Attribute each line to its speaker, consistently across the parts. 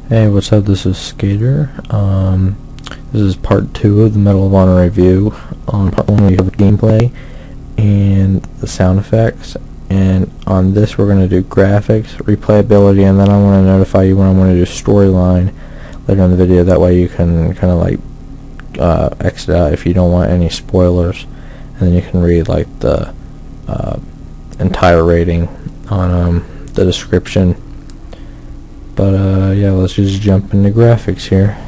Speaker 1: Hey, what's up? This is Skater. This is part 2 of the Medal of Honor review. On part 1 we covered gameplay and the sound effects, and on this we're going to do graphics, replayability, and then I want to notify you when I want to do storyline later in the video. That way you can kind of like exit out if you don't want any spoilers, and then you can read like the entire rating on the description. But yeah, let's just jump into graphics here.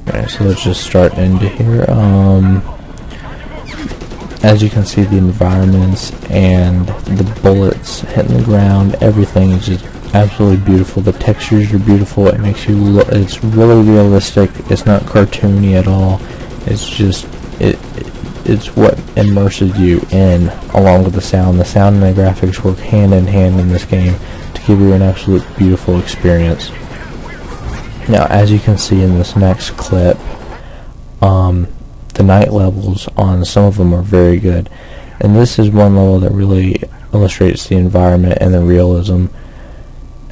Speaker 1: Alright, so let's just start into here. As you can see, the environments and the bullets hitting the ground, everything is just absolutely beautiful. The textures are beautiful. It makes you look, it's really realistic. It's not cartoony at all. It's just it's what immerses you in, along with the sound. The sound and the graphics work hand in hand in this game to give you an absolute beautiful experience. Now, as you can see in this next clip, the night levels on some of them are very good, and this is one level that really illustrates the environment and the realism.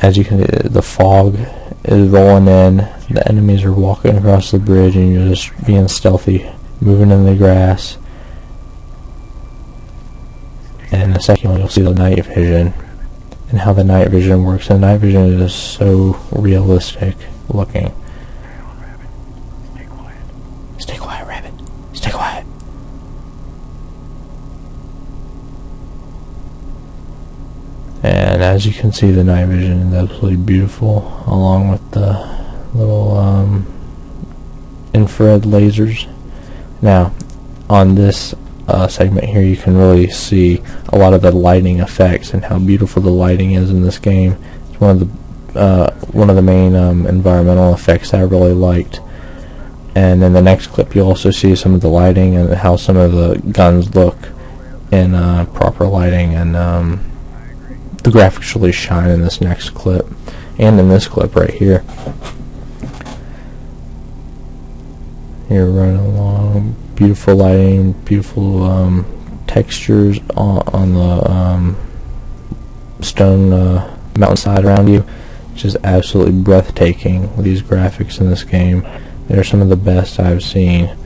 Speaker 1: As you can see, the fog is rolling in, the enemies are walking across the bridge, and you're just being stealthy, moving in the grass. And in a second you'll see the night vision and how the night vision works. The night vision is so realistic looking. Stay quiet, rabbit. Stay quiet. And as you can see, the night vision is absolutely beautiful, along with the little infrared lasers. Now, on this segment here, you can really see a lot of the lighting effects and how beautiful the lighting is in this game. It's one of the main environmental effects I really liked. And in the next clip, you'll also see some of the lighting and how some of the guns look in proper lighting, and the graphics really shine in this next clip and in this clip right here. You're running along, beautiful lighting, beautiful textures on the stone mountainside around you. It's just absolutely breathtaking with these graphics in this game. They're some of the best I've seen.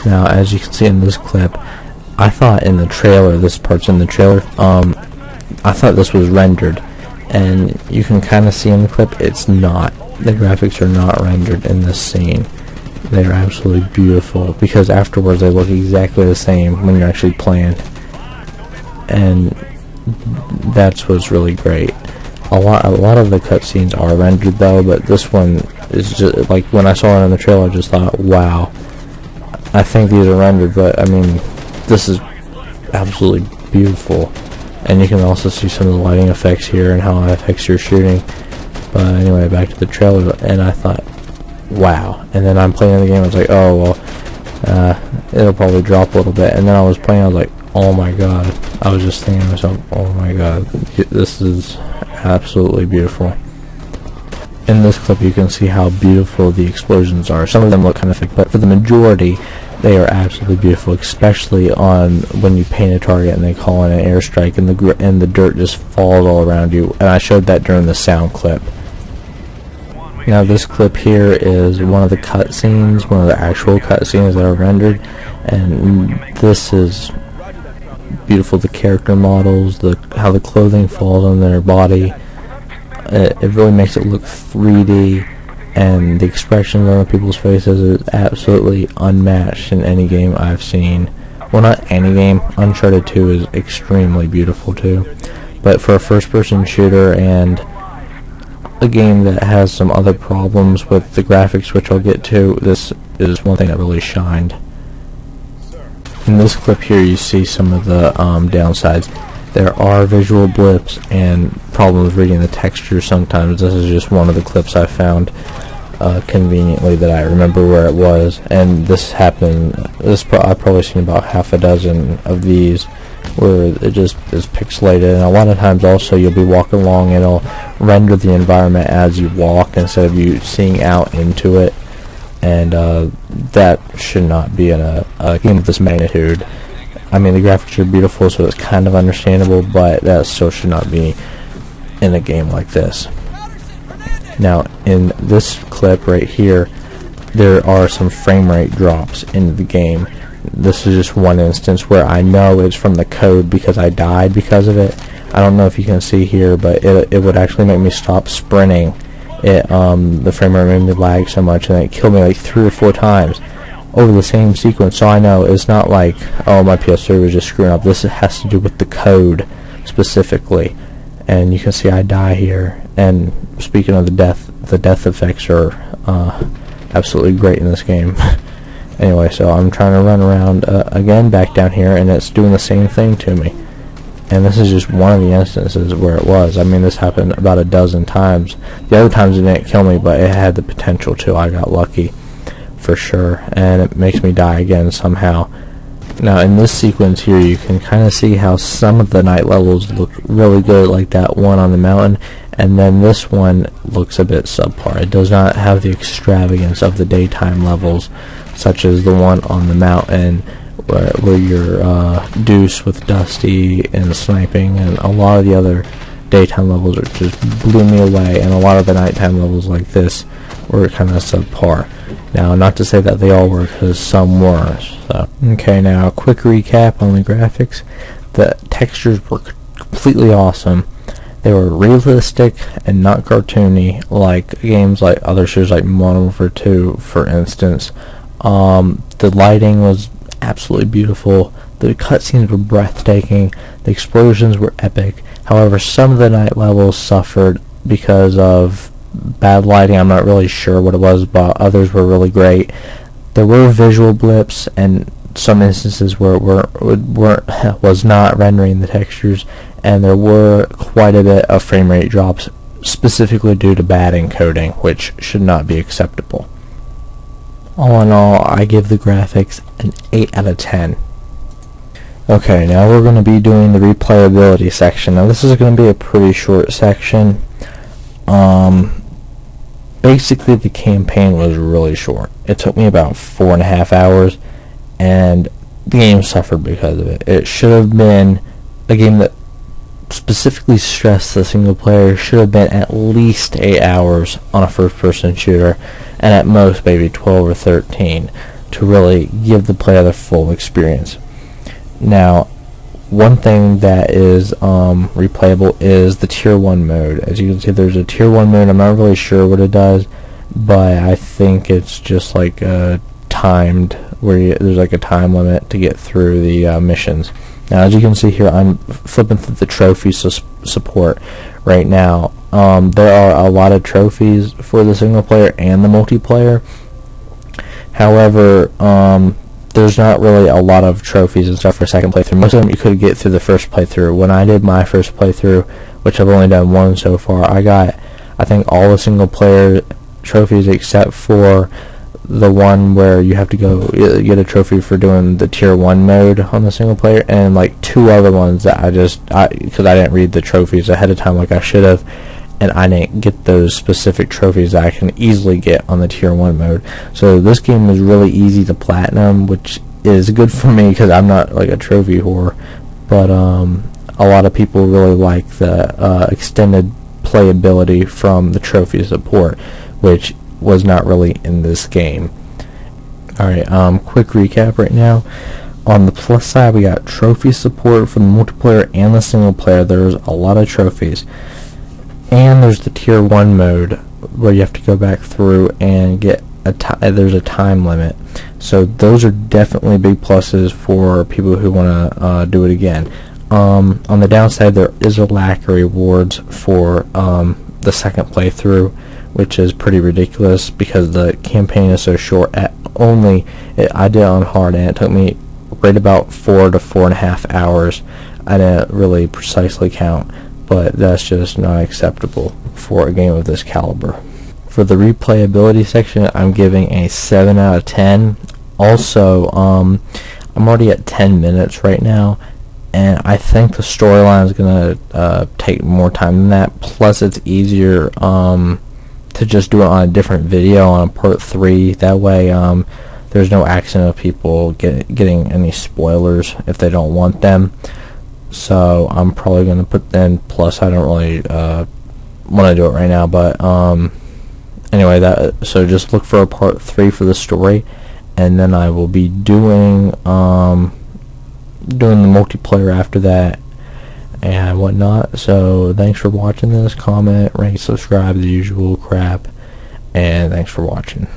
Speaker 1: Now, as you can see in this clip, I thought in the trailer, this part's in the trailer, I thought this was rendered, and you can kind of see in the clip it's not. The graphics are not rendered in this scene. They're absolutely beautiful, because afterwards they look exactly the same when you're actually playing, and that's what's really great. A lot of the cutscenes are rendered though, but this one is just like, when I saw it in the trailer I just thought, wow, I think these are rendered, but I mean, this is absolutely beautiful. And you can also see some of the lighting effects here and how it affects your shooting. But anyway, back to the trailer, and I thought, wow. And then I'm playing the game, I was like, oh well, it'll probably drop a little bit. And then I was playing, I was like, oh my god. I was just thinking to myself, oh my god, this is absolutely beautiful. In this clip you can see how beautiful the explosions are. Some of them look kind of fake, but for the majority they are absolutely beautiful, especially on when you paint a target and they call in an airstrike and the dirt just falls all around you. And I showed that during the sound clip. Now this clip here is one of the cutscenes, one of the actual cutscenes that are rendered, and this is beautiful. The character models, how the clothing falls on their body, it really makes it look 3D, and the expressions on people's faces is absolutely unmatched in any game I've seen. Well, not any game. Uncharted 2 is extremely beautiful too, but for a first-person shooter and a game that has some other problems with the graphics, which I'll get to, this is one thing that really shined. In this clip here you see some of the downsides. There are visual blips and problems reading the texture sometimes. This is just one of the clips I found conveniently that I remember where it was, and this happened. I've probably seen about half a dozen of these where it just is pixelated, and a lot of times also you'll be walking along and it'll render the environment as you walk instead of you seeing out into it, and that should not be in a game of this magnitude. I mean, the graphics are beautiful, so it's kind of understandable, but that still should not be in a game like this. Now in this clip right here, there are some frame rate drops in the game. This is just one instance where I know it's from the code because I died because of it. I don't know if you can see here, but it would actually make me stop sprinting. The frame rate made me lag so much, and it killed me like 3 or 4 times over the same sequence. So I know it's not like, oh, my PS3 was just screwing up. This has to do with the code specifically. And you can see I die here. And speaking of the death effects are absolutely great in this game. Anyway, so I'm trying to run around again back down here, and it's doing the same thing to me. And this is just one of the instances where it was. I mean, this happened about a dozen times. The other times it didn't kill me, but it had the potential to. I got lucky for sure, and it makes me die again somehow. Now in this sequence here, you can kind of see how some of the night levels look really good, like that one on the mountain, and then this one looks a bit subpar. It does not have the extravagance of the daytime levels, such as the one on the mountain where you're Deuce with Dusty and sniping, and a lot of the other daytime levels are just blew me away, and a lot of the nighttime levels like this were kind of subpar. Now, not to say that they all were, because some were. So, okay, now a quick recap on the graphics. The textures were completely awesome. They were realistic and not cartoony, like games like other shows like Modern Warfare 2, for instance. The lighting was absolutely beautiful. The cutscenes were breathtaking. The explosions were epic. However, some of the night levels suffered because of bad lighting. I'm not really sure what it was, but others were really great. There were visual blips and some instances where it was not rendering the textures, and there were quite a bit of frame rate drops, specifically due to bad encoding, which should not be acceptable. All in all, I give the graphics an 8 out of 10. Okay, now we're going to be doing the replayability section. Now this is going to be a pretty short section. Basically the campaign was really short. It took me about 4.5 hours, and the game suffered because of it. It should have been a game that specifically stressed the single player. Should have been at least 8 hours on a first-person shooter, and at most maybe 12 or 13 to really give the player the full experience. Now, one thing that is replayable is the tier 1 mode. As you can see, there's a tier 1 mode. I'm not really sure what it does, but I think it's just like timed, where there's like a time limit to get through the missions. Now, as you can see here, I'm flipping through the trophy support right now. There are a lot of trophies for the single player and the multiplayer. However, there's not really a lot of trophies and stuff for second playthrough. Most of them you could get through the first playthrough. When I did my first playthrough, which I've only done one so far, I got, I think, all the single player trophies except for the one where you have to go get a trophy for doing the tier 1 mode on the single player, and like 2 other ones that because I didn't read the trophies ahead of time like I should have, and I didn't get those specific trophies that I can easily get on the tier 1 mode. So this game is really easy to platinum, which is good for me because I'm not like a trophy whore, but a lot of people really like the extended playability from the trophy support, which was not really in this game. Alright, quick recap right now. On the plus side, we got trophy support for the multiplayer and the single player. There's a lot of trophies. And there's the tier 1 mode where you have to go back through and get there's a time limit. So those are definitely big pluses for people who want to do it again. On the downside, there is a lack of rewards for the second playthrough, which is pretty ridiculous because the campaign is so short. I did it on hard, and it took me right about 4 to 4.5 hours. I didn't really precisely count, but that's just not acceptable for a game of this caliber. For the replayability section, I'm giving a 7 out of 10. Also, I'm already at 10 minutes right now, and I think the storyline is going to take more time than that. Plus, it's easier to just do it on a different video on part 3. That way, there's no accident of people getting any spoilers if they don't want them. So I'm probably going to put then. Plus, I don't really want to do it right now, but anyway, so just look for a part 3 for the story, and then I will be doing doing the multiplayer after that and whatnot. So thanks for watching this. Comment, rate, subscribe, the usual crap, and thanks for watching.